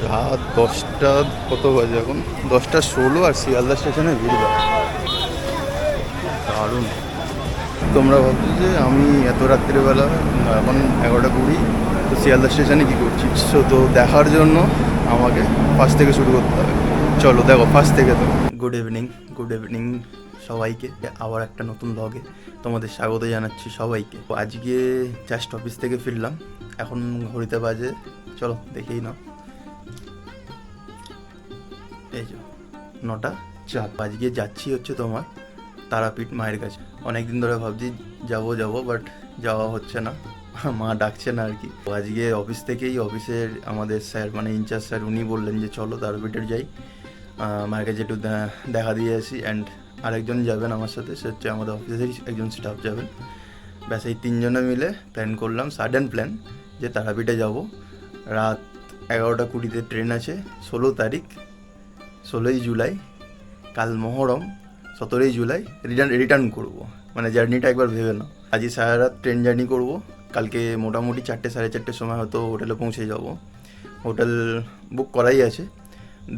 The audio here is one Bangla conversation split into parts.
রাত 10টা কত বাজে এখন? 10টা 16 আর শিয়ালদা স্টেশনে ভিড় দারুণ। তোমরা ভাবছো যে আমি এত রাত্রিবেলা এখন 11টা 20 তো শিয়ালদা স্টেশনে কী করছি? সো তো দেখার জন্য আমাকে ফার্স্ট থেকে শুরু করতে হবে। চলো দেখো ফার্স্ট থেকে। তো গুড ইভিনিং সবাইকে, আবার একটা নতুন ব্লগে তোমাদের স্বাগত জানাচ্ছি সবাইকে। আজকে জাস্ট অফিস থেকে ফিরলাম, এখন ঘড়িতে বাজে, চলো দেখেই নাও, এই যে 9টা 4। আজকে যাচ্ছি হচ্ছে তোমার তারাপীঠ মায়ের কাছে। অনেকদিন ধরে ভাবছি যাবো বাট যাওয়া হচ্ছে না, মা ডাকছে না আর কি। আজকে অফিস থেকেই অফিসের আমাদের স্যার মানে ইনচার্জ স্যার উনি বললেন যে চলো তারাপীঠের যাই, মায়ের কাছে একটু দেখা দিয়ে আসি। অ্যান্ড আরেকজন যাবেন আমার সাথে, সে হচ্ছে আমাদের অফিসেরই একজন স্টাফ যাবেন। ব্যাস এই 3জনে মিলে প্ল্যান করলাম, সাডেন প্ল্যান, যে তারাপীঠে যাব। রাত 11টা 20 ট্রেন আছে, 16 তারিখ 16ই জুলাই, কাল মহরম, 17ই জুলাই রিটার্ন করবো। মানে জার্নিটা একবার ভেবে নাও, আজকে সারা রাত ট্রেন জার্নি করবো, কালকে মোটামুটি 4টে 4:30 সময় হয়তো হোটেলে পৌঁছে যাব। হোটেল বুক করাই আছে।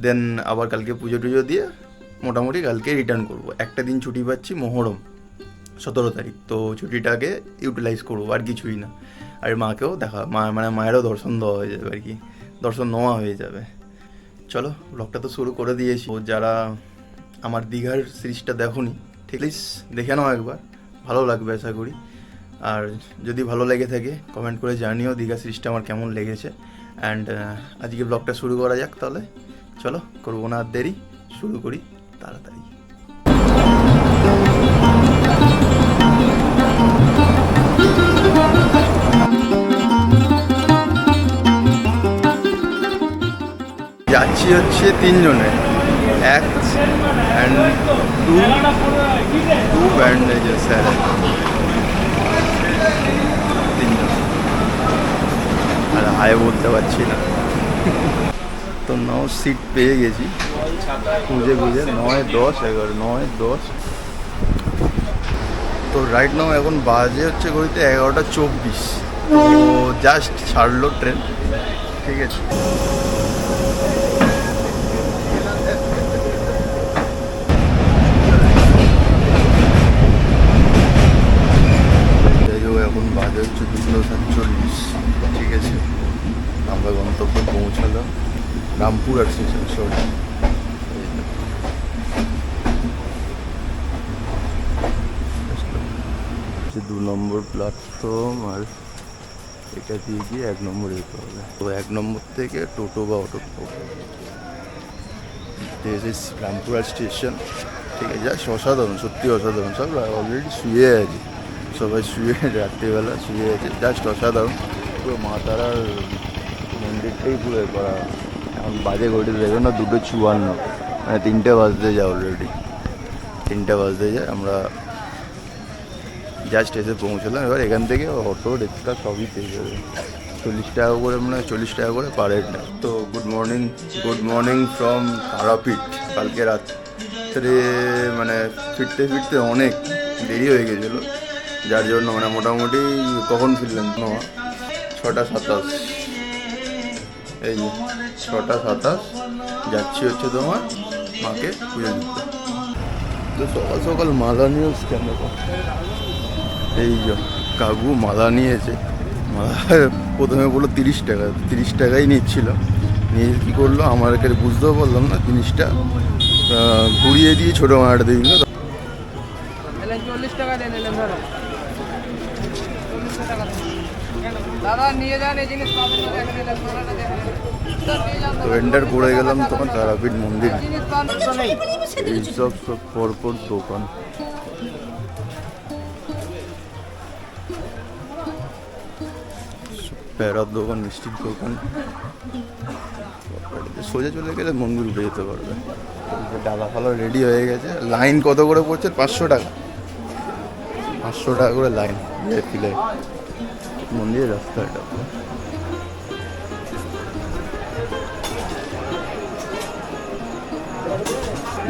দেন আবার কালকে পুজো টুজো দিয়ে মোটামুটি কালকে রিটার্ন করবো। একটা দিন ছুটি পাচ্ছি, মহরম 17 তারিখ, তো ছুটিটাকে ইউটিলাইজ করবো, আর কিছুই না। আর মাকেও দেখা, মানে মায়েরও দর্শন দেওয়া হয়ে যাবে আর কি, দর্শন নেওয়া হয়ে যাবে। চলো ব্লগটা তো শুরু করে দিয়েছি। যারা আমার দীঘার সিরিজটা দেখোনি, ঠিক প্লিজ দেখে নাও একবার, ভালো লাগবে আশা করি। আর যদি ভালো লেগে থাকে কমেন্ট করে জানিও দীঘা সিরিজটা আমার কেমন লেগেছে। অ্যান্ড আজকে ব্লগটা শুরু করা যাক তাহলে। চলো করবো না আর দেরি, শুরু করি তাড়াতাড়ি। যাচ্ছি হচ্ছে 3জনে, 1 অ্যান্ড 2 অ্যান্ড এই যে স্যার, 3জন। আর হায় বলতে পারছি না তো। নাও সিট পেয়ে গেছি খুঁজে 9, 10, 11, 9, 10। তো রাইট নাও এখন বাজে হচ্ছে ঘড়িতে 11টা 24। তো জাস্ট ছাড়লো ট্রেন, ঠিক আছে। এখন বাজে হচ্ছে 2:47, ঠিক আছে। আমরা গন্তব্যে পৌঁছালাম, রামপুরহাট স্টেশন, সরি। 2 নম্বর প্ল্যাটফর্ম, আর এটা দিয়ে গিয়ে 1 নম্বর যেতে হবে। তো 1 নম্বর থেকে টোটো বা অটো রামপুরহাট স্টেশন, ঠিক আছে। জাস্ট অসাধারণ, সত্যি অসাধারণ। সব অলরেডি শুয়ে আছে, সবাই শুয়ে রাত্রিবেলা শুয়ে আছে, জাস্ট অসাধারণ। পুরো মা তারার মন্দিরটাই পুরো করা। এখন বাজে ঘড়ি দেবে না 2:54, মানে 3টে বাজতে যায় অলরেডি, 3টে বাজতে যায়। আমরা জাস্ট এসে পৌঁছলাম। এবার এখান থেকে অটো রিক্সা সবই পেয়ে যাবে, 40 টাকা করে, মানে 40 টাকা করে পার হেড। তো গুড মর্নিং ফ্রম তারাপীঠ। কালকে রাত্রে মানে ফিরতে অনেক দেরি হয়ে গেছিলো, যার জন্য মানে মোটামুটি কখন ফিরলাম 6টা 27। এই যে 6টা 27 যাচ্ছি হচ্ছে তোমার মাকে পুজো দিতে। তো সকাল সকাল মালা নিয়ে কেন, এই যে কাকু মালা নিয়েছে। মালা প্রথমে বললো 30 টাকা, 30 টাকাই নিচ্ছিল। নিয়ে কী করলো আমার কাছে বুঝতেও পারলাম না, জিনিসটা ঘুরিয়ে দিয়ে ছোটো মালাটা দিয়ে দিল। 40 টাকা দিয়ে নিলেন, ধরো 40 টাকা দাদা নিয়ে যান, এই জিনিস পাবেন না, দেখে নিলেন মালাটা দেখে নিলেন। তো এন্টার করে গেলাম তোমার তারাপীঠ মন্দির। এইসব পরপর দোকান, প্যারার দোকান, মিষ্টির দোকান। সোজা চলে গেলে মন্দির উঠে যেতে পারবে। ডালা ফালা রেডি হয়ে গেছে। লাইন কত করে পড়ছে? 500 টাকা, 500 টাকা করে লাইন ফিলে মন্দিরের রাস্তাটা।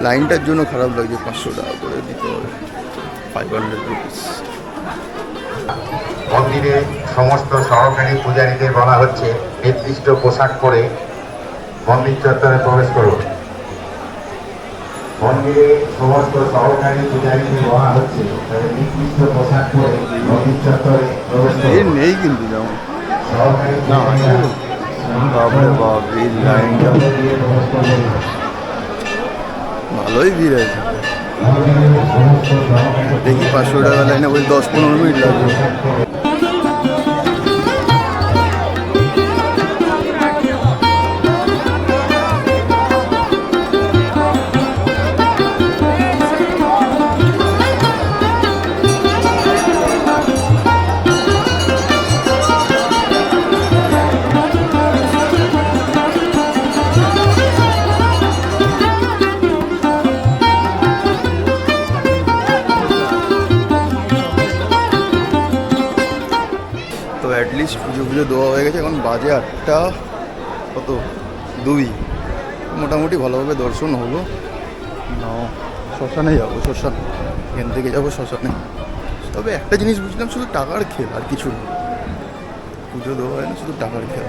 লাইনটার জন্য খারাপ লাগছে, 500 টাকা করে দিতে হবে, 500 রুপিস। মন্দিরে সমস্ত সহকারী পূজারীদের বলা হচ্ছে নির্দিষ্ট পোশাক পরে মন্দির চত্বরে প্রবেশ করুন। মন্দিরে সমস্ত সহকারী পূজারীকে বলা হচ্ছে তাদের নির্দিষ্ট পোশাক পরে মন্দির চত্বরে প্রবেশ করুন। নেই কিন্তু যেমন সহকারী না আছে। বাপরে বাপ, এই লাইনটা দিয়ে প্রবেশ করবেন। ভালোই ভিড় আছে। মন্দিরে সমস্ত সহকারী দেখি 500 টাকা লাইনে বলছি 10-15 মিনিট লাগবে। পোশাক পরে তো অ্যাটলিস্ট পুজো পুজো দেওয়া হয়ে গেছে। এখন বাজে 8টা কত 2, মোটামুটি ভালোভাবে দর্শন হলো। নাও শ্মশানে যাবো, শ্মশান এখান থেকে যাবো শ্মশানে। তবে একটা জিনিস বুঝলাম, শুধু টাকার খেল আর কিছু না। পুজো দেওয়া হয় না, শুধু টাকার খেল।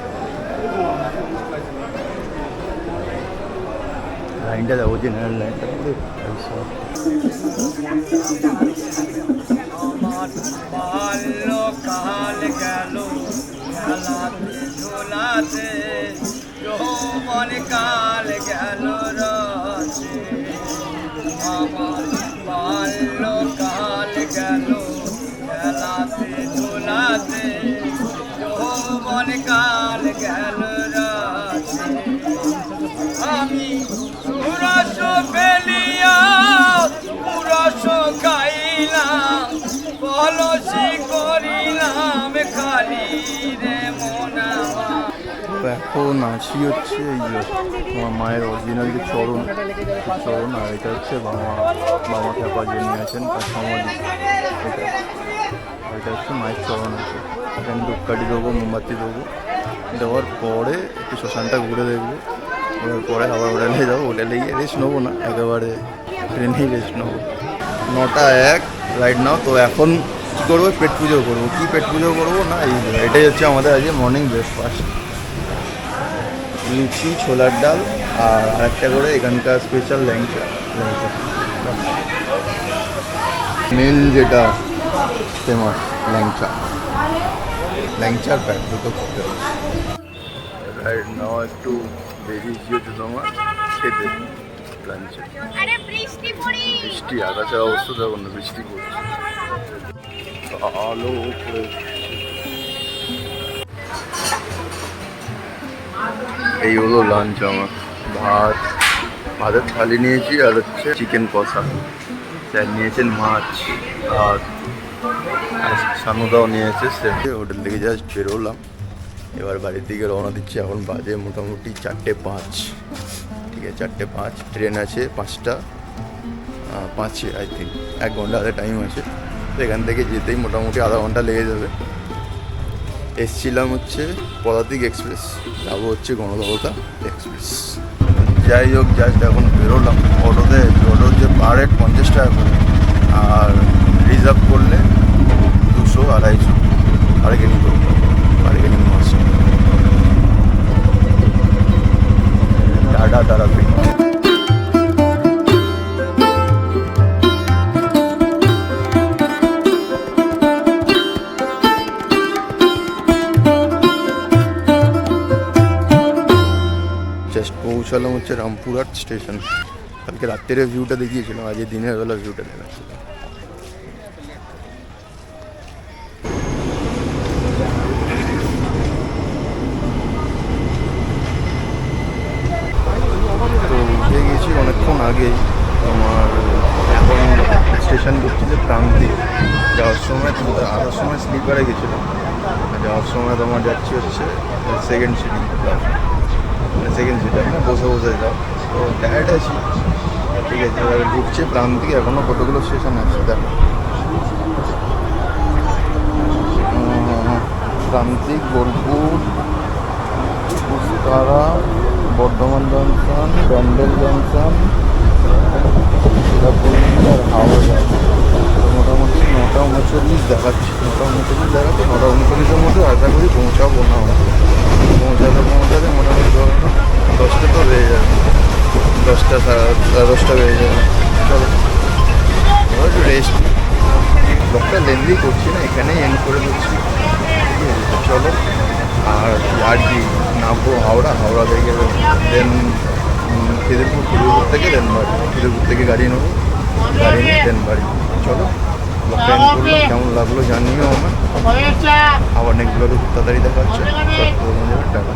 লাইনটা যাবো, জেনারেল লাইনটা বাল্যকাল গেল খেলাতে ঝোলাতে, যৌবন কাল গেল রাতে। আমার বাল্যকাল গেল খেলাতে ঝোলাতে, যৌবন কাল গেল রাতে। আমি সুরস ফেলিয়া পুরস গাইলাম, কলসি করিলাম খালি রে মনা। তো এখন আছি হচ্ছে এই যে আমার মায়ের অরিজিনাল যে চরণ, চরণ, আর এটা হচ্ছে বাবা খ্যাপা যে নিয়ে আছেন তার সমাধি। এটা হচ্ছে মায়ের চরণ আছে। এখানে ধূপকাঠি দেবো, মোমবাতি দেবো, দেওয়ার পরে একটু শ্মশানটা ঘুরে দেখবো। ঘোরার পরে আবার হোটেলে যাবো। হোটেলে গিয়ে রেস্ট নেবো না, একেবারে ট্রেনেই রেস্ট নেবো। 9:01 রাইট নাও। তো এখন কী করবো? পেট পুজো করবো। কী পেট পুজো করবো না, এই এটাই হচ্ছে আমাদের আজকে মর্নিং ব্রেকফাস্ট। লুচি, ছোলার ডাল আর আরেকটা করে এখানকার স্পেশাল ল্যাংচা। মেন যেটা ফেমাস ল্যাংচার প্যাক দুটো খেতে হবে। রাইট নাও একটু বেরিয়েছি হচ্ছে তোমার খেতে লাঞ্চে। বৃষ্টি, আকাশের অবস্থা দেখো না, বৃষ্টি পড়ছে, আলো করে। এই হলো লাঞ্চ আমার। ভাতের থালি নিয়েছি আর হচ্ছে চিকেন কষা। স্যার নিয়েছেন মাছ, ভাত, আর সানুদাও নিয়েছে। সেটা হোটেল থেকে জাস্ট বেরোলাম, এবার বাড়ির দিকে রওনা দিচ্ছি। এখন বাজে মোটামুটি 4:05। ঠিক আছে, 4:05। ট্রেন আছে 5:05 আই থিঙ্ক। 1 ঘন্টা আধা টাইম আছে। তো এখান থেকে যেতেই মোটামুটি আধা ঘন্টা লেগে যাবে। এসছিলাম হচ্ছে পদাতিক এক্সপ্রেস, যাবো হচ্ছে গণদেবতা এক্সপ্রেস। যাই হোক, জাস্ট এখন বেরোলাম। অটোতে, অটো হচ্ছে পার হেড 50 টাকা করে, আর রিজার্ভ করলে 200-250 বার্গেনিং করবো, bargaining must. Tata Tarapith. Just পৌঁছালাম হচ্ছে রামপুরহাট স্টেশন। কালকে রাত্রের ভিউটা দেখিয়েছিলাম, আজকে দিনের বেলা ভিউটা দেখাচ্ছিলাম। তো উঠে গেছি অনেকক্ষণ আগেই। তোমার এখন স্টেশন করছি যে প্রান্তিক। যাওয়ার সময় আসার সময় স্লিপারে গেছিলাম, যাওয়ার সময় তোমার যাচ্ছি হচ্ছে সেকেন্ড সিটিং, সেকেন্ড সিটার না, বসে বসে যাও। তো টায়ার্ড আছি, ঠিক আছে। এবার ঢুকছে প্রান্তিক। এখনও কতগুলো স্টেশন আছে দেখো। প্রান্তিক, বোলপুর, উস্তারা, বর্ধমান জংশন, ব্যান্ডেল জংশন, আর হাওড়া। তো মোটামুটি 9:39 দেখাচ্ছে। 9:39 মধ্যে আশা করি পৌঁছাবো না। পৌঁছাতে মোটামুটি 10টা তো 10টা 10:30 বেজে যাবে। চলো এবার একটু রেস্ট। ব্লগটা লেন্দি করছি না, এখানেই এন্ড করে দিচ্ছি। ঠিক আছে, তো চলো। আর কি নামবো হাওড়া থেকে দেন খিদিরপুর থেকে দেন বাড়ি, খিদিরপুর থেকে গাড়ি নেবো, গাড়ি নিয়ে দেন বাড়ি। চলো ব্লগটা এন্ড করলো, কেমন লাগলো জানিও আমার। আবার নেক্সট ব্লগে খুব তাড়াতাড়ি দেখা হচ্ছে। টাটা।